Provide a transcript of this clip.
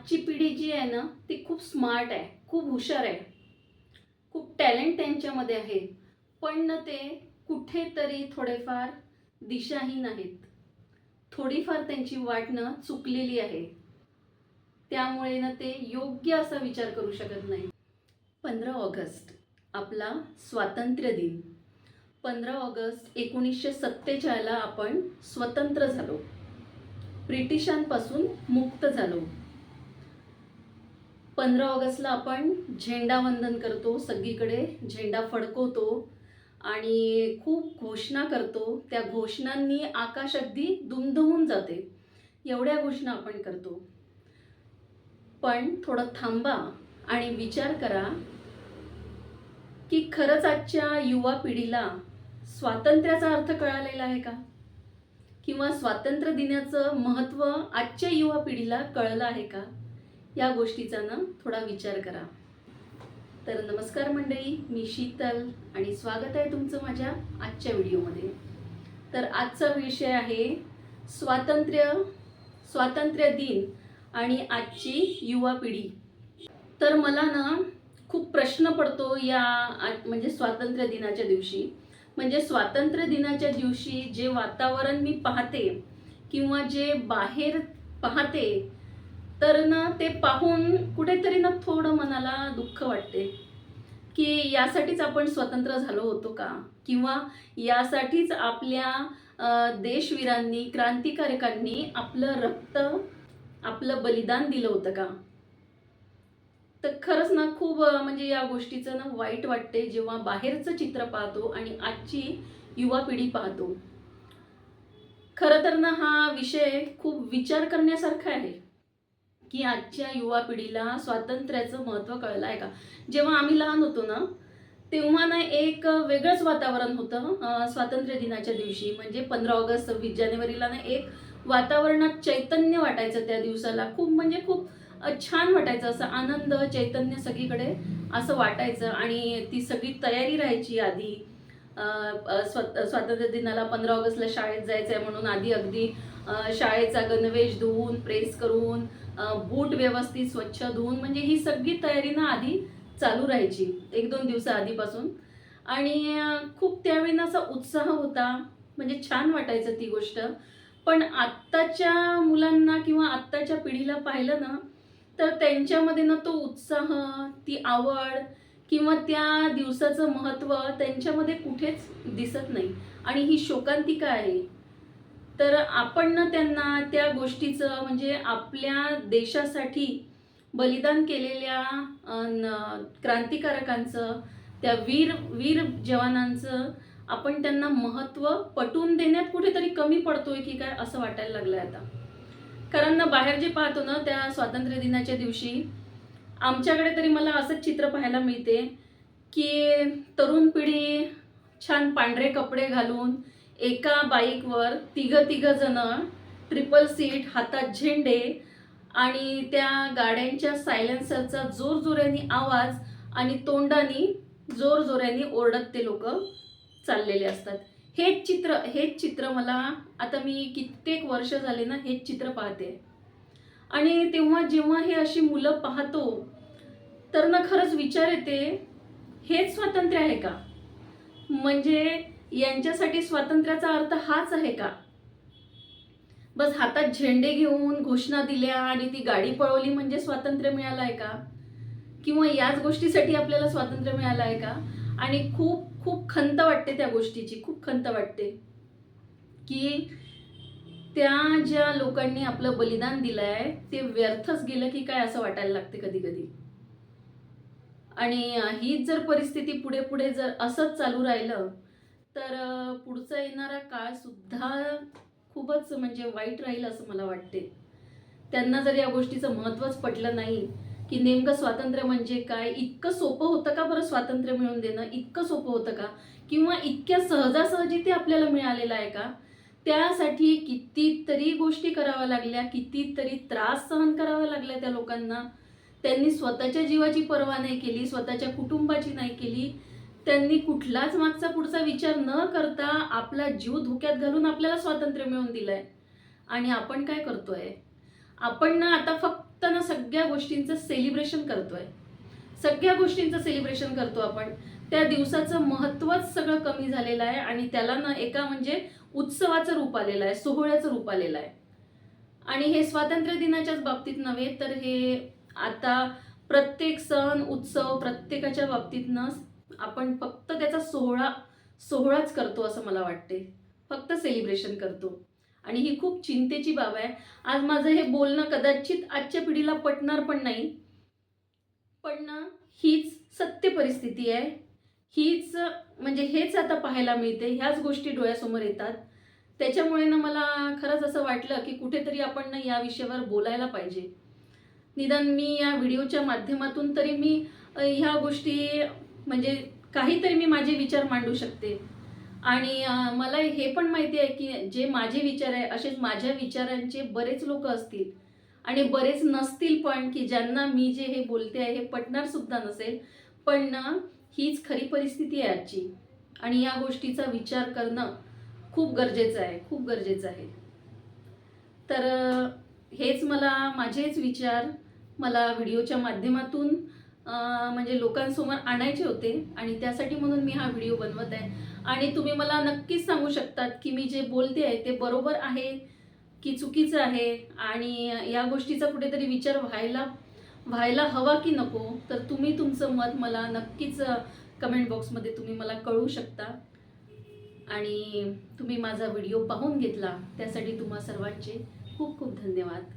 आजची पिढी जी आहे ना ती खूप स्मार्ट आहे, खूप हुशार आहे, खूप टॅलेंट त्यांच्यामध्ये आहे. पण ना ते कुठेतरी थोडेफार दिशाहीन आहेत. थोडीफार त्यांची वाट ना चुकलेली आहे. त्यामुळे ना ते योग्य असा विचार करू शकत नाही. 15 ऑगस्ट आपला स्वातंत्र्य दिन. 15 ऑगस्ट 1947 ला आपण स्वतंत्र झालो, ब्रिटिशांपासून मुक्त झालो. 15 ऑगस्टला आपण झेंडावंदन करतो, सगळीकडे झेंडा फडकवतो आणि खूप घोषणा करतो. त्या घोषणांनी आकाश अगदी दुमदुमून जाते. एवढ्या घोषणा आपण करतो. पण थोडं थांबा आणि विचार करा की खरंच आजच्या युवा पिढीला स्वातंत्र्याचा अर्थ कळालेला आहे का? किंवा स्वातंत्र्य दिनाचं महत्त्व आजच्या युवा पिढीला कळलं आहे का? या गोष्टीचा ना थोडा विचार करा. तर नमस्कार मंडळी, मी शीतल आणि स्वागत आहे तुमचं माझ्या आजच्या व्हिडिओमध्ये. तर आजचा विषय आहे स्वातंत्र्य दिन आणि आजची युवा पिढी. तर मला ना खूप प्रश्न पडतो म्हणजे स्वातंत्र्य दिनाच्या दिवशी. म्हणजे स्वातंत्र्य दिनाच्या दिवशी जे वातावरण मी पाहते किंवा जे बाहेर पाहते, तर ना ते पाहून कुठेतरी ना थोडं मनाला दुःख वाटते की यासाठीच आपण स्वतंत्र झालो होतो का? किंवा यासाठीच आपल्या देशवीरांनी, क्रांतिकारकांनी आपलं रक्त, आपलं बलिदान दिलं होतं का? तर खरंच ना खूप म्हणजे या गोष्टीचं ना वाईट वाटते जेव्हा बाहेरचं चित्र पाहतो आणि आजची युवा पिढी पाहतो. खरं तर ना हा विषय खूप विचार करण्यासारखा आहे की आजच्या युवा पिढीला स्वातंत्र्याचं महत्त्व कळलं आहे का? जेव्हा आम्ही लहान होतो ना तेव्हा ना एक वेगळंच वातावरण होतं. स्वातंत्र्य दिनाच्या दिवशी म्हणजे 15 ऑगस्ट 26 जानेवारीला ना एक वातावरणात चैतन्य वाटायचं. त्या दिवसाला खूप म्हणजे खूप छान वाटायचं, असं आनंद चैतन्य सगळीकडे असं वाटायचं. आणि ती सगळी तयारी राहायची आधी. स्वातंत्र्य दिनाला 15 ऑगस्टला शाळेत जायचं आहे म्हणून आधी अगदी शाळेचा गणवेश धुवून, प्रेस करून, बूट व्यवस्थित स्वच्छ धुवून, म्हणजे ही सगळी तयारी ना आधी चालू राहायची 1-2 दिवस आधीपासून. आणि खूप त्यावेळी असा उत्साह होता, म्हणजे छान वाटायचं ती गोष्ट. पण आत्ताच्या मुलांना किंवा आत्ताच्या पिढीला पाहिलं ना तर त्यांच्यामध्ये ना तो उत्साह, ती आवड किंवा त्या दिवसाचं महत्त्व त्यांच्यामध्ये कुठेच दिसत नाही. आणि ही शोकांतिका आहे. तर आपण ना त्यांना त्या गोष्टीचं म्हणजे आपल्या देशासाठी बलिदान केलेल्या क्रांतिकारकांचं, त्या वीर जवानांचं आपण त्यांना महत्त्व पटवून देण्यात कुठेतरी कमी पडतोय की काय असं वाटायला लागलंय आता. कारण ना बाहेर जे पाहतो ना त्या स्वातंत्र्य दिनाच्या दिवशी आमच्याकडे तरी मला असंच चित्र पाहायला मिळते की तरुण पिढी छान पांढरे कपडे घालून एका बाईकवर तिघ जण, ट्रिपल सीट, हातात झेंडे आणि त्या गाड्यांच्या सायलेन्सरचा जोरजोऱ्याने आवाज आणि तोंडाने जोरजोऱ्याने ओरडत ते लोक चाललेले असतात. हेच चित्र मला आता मी कित्येक वर्ष झाले ना हेच चित्र पाहते. आणि तेव्हा जेव्हा हे अशी मुलं पाहतो तर ना खरंच विचार येते, हेच स्वातंत्र्य आहे का? म्हणजे यांच्यासाठी स्वातंत्र्याचा अर्थ हाच आहे का? बस हातात झेंडे घेऊन घोषणा दिल्या आणि ती गाडी पळवली म्हणजे स्वातंत्र्य मिळालं आहे का? किंवा याच गोष्टीसाठी आपल्याला स्वातंत्र्य मिळालं आहे का? आणि खूप खूप खंत वाटते त्या गोष्टीची, खूप खंत वाटते की त्या ज्या लोकांनी आपलं बलिदान दिलंय ते व्यर्थच गेलं की काय असं वाटायला लागते कधी कधी. आणि हीच जर परिस्थिती पुढे पुढे जर असंच चालू राहिलं तर पुढचा येणारा काळ सुद्धा खूपच म्हणजे वाईट राहील असं मला वाटते. त्यांना जर या गोष्टीचं महत्त्वच पटलं नाही की नेमकं स्वातंत्र्य म्हणजे काय, इतकं सोपं होतं का बरं स्वातंत्र्य मिळवून देणं? इतकं सोपं होतं का? किंवा इतक्या सहजासहजी ते आपल्याला मिळालेलं आहे का? त्यासाठी कितीतरी गोष्टी कराव्या लागल्या, कितीतरी त्रास सहन करावा लागला त्या लोकांना. त्यांनी स्वतःच्या जीवाची पर्वा नाही केली, स्वतःच्या कुटुंबाची नाही केली. त्यांनी कुठलाच मागचा पुढचा विचार न करता आपला जीव धोक्यात घालून आपल्याला स्वातंत्र्य मिळवून दिलंय. आणि आपण काय करतोय? आपण ना आता फक्त फक्त ना सगळ्या गोष्टींचं सेलिब्रेशन करतोय. सगळ्या गोष्टींचं सेलिब्रेशन करतो आपण. त्या दिवसाचं महत्त्वच सगळं कमी झालेलं आहे आणि त्याला ना एका म्हणजे उत्सवाचं रूप आलेलं आहे, सोहळ्याचं रूप आलेलं आहे. आणि हे स्वातंत्र्य दिनाच्याच बाबतीत नव्हे, तर हे आता प्रत्येक सण, उत्सव प्रत्येकाच्या बाबतीतनं आपण फक्त त्याचा सोहळाच करतो असं मला वाटते. फक्त सेलिब्रेशन करतो. आणि ही खूप चिंतेची बाब आहे. आज माझं हे बोलणं कदाचित आजच्या पिढीला पटणार पण नाही. पण ना हीच सत्य परिस्थिती आहे. हीच म्हणजे हेच आता पाहायला मिळते. ह्याच गोष्टी डोळ्यासमोर येतात. त्याच्यामुळे ना मला खरंच असं वाटलं की कुठेतरी आपण ना या विषयावर बोलायला पाहिजे. निदान मी या व्हिडिओच्या माध्यमातून तरी मी ह्या गोष्टी म्हणजे काहीतरी मी माझे विचार मांडू शकते. आणि मला हे पण माहिती आहे की जे माझे विचार आहे असेच माझ्या विचारांचे बरेच लोक असतील आणि बरेच नसतील पण की ज्यांना मी जे हे बोलते आहे हे पटणार सुद्धा नसेल. पण ना हीच खरी परिस्थिती आहे आजची आणि या गोष्टीचा विचार करणं खूप गरजेचं आहे, खूप गरजेचं आहे. तर हेच माझेच विचार मला व्हिडिओच्या माध्यमातून म्हणजे लोकांसमोर आणायचे होते आणि त्यासाठी म्हणून मी हा व्हिडिओ बनवत आहे. आणि तुम्ही मला नक्कीच सांगू शकतात की मी जे बोलते आहे ते बरोबर आहे की चुकीचं आहे आणि या गोष्टीचा कुठेतरी विचार व्हायला हवा की नको. तर तुम्ही तुमचं मत मला नक्कीच कमेंट बॉक्समध्ये तुम्ही मला कळवू शकता. आणि तुम्ही माझा व्हिडिओ पाहून घेतला त्यासाठी तुम्हा सर्वांचे खूप खूप धन्यवाद.